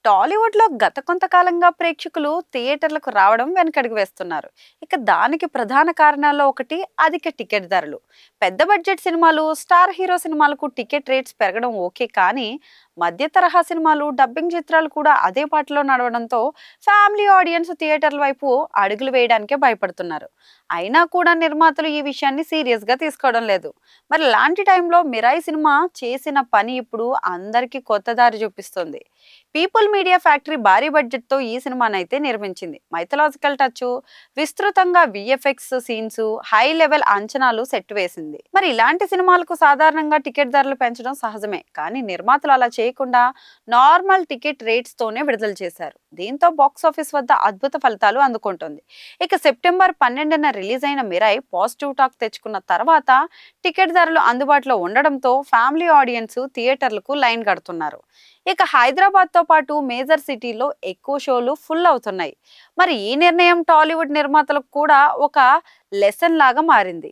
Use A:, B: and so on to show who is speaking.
A: టాలీవుడ్‌లో గత కొంతకాలంగా ప్రేక్షకులు థియేటర్లకు రావడం వెనకడుగు వేస్తున్నారు. ఇక దానికి ప్రధాన కారణాల్లో ఒకటి అధిక టికెట్ ధరలు. పెద్ద బడ్జెట్ సినిమాలు, స్టార్ హీరో సినిమాలకు టికెట్ రేట్స్ పెరగడం ఓకే కానీ, మధ్య తరహా సినిమాలు, డబ్బింగ్ చిత్రాలు కూడా అదే బాటలో నడవడంతో ఫ్యామిలీ ఆడియన్స్ థియేటర్ల వైపు అడుగులు వేయడానికే భయపడుతున్నారు. అయినా కూడా నిర్మాతలు ఈ విషయాన్ని సీరియస్‌గా తీసుకోవడం లేదు. మరి ఇలాంటి టైంలో 'మిరాయి' సినిమా చేసిన పని ఇప్పుడు అందరికీ కొత్త దారి చూపిస్తుంది. పీపుల్ మీడియా ఫ్యాక్టరీ భారీ బడ్జెట్ తో ఈ సినిమానైతే నిర్మించింది. మైథలాజికల్ టచ్, విస్తృతంగా విఎఫ్ఎక్స్ సీన్స్, హై లెవెల్ అంచనాలు సెట్ వేసింది. మరి ఇలాంటి సినిమాలకు సాధారణంగా టికెట్ ధరలు పెంచడం సహజమే, కానీ నిర్మాతలు అలా చేయకుండా నార్మల్ టికెట్ రేట్స్ తోనే విడుదల చేశారు. దీంతో బాక్స్ ఆఫీస్ వద్ద అద్భుత ఫలితాలు అందుకుంటుంది. ఇక సెప్టెంబర్ 12న రిలీజ్ అయిన మిరాయ్ పాజిటివ్ టాక్ తెచ్చుకున్న తర్వాత టికెట్ ధరలు అందుబాటులో ఉండడంతో ఫ్యామిలీ ఆడియన్స్ థియేటర్లకు లైన్ కడుతున్నారు. ఇక హైదరాబాద్ తో పాటు మేజర్ సిటీలో ఎక్కువ షోలు ఫుల్ అవుతున్నాయి. మరి ఈ నిర్ణయం టాలీవుడ్ నిర్మాతలకు కూడా ఒక లెసన్ లాగా మారింది.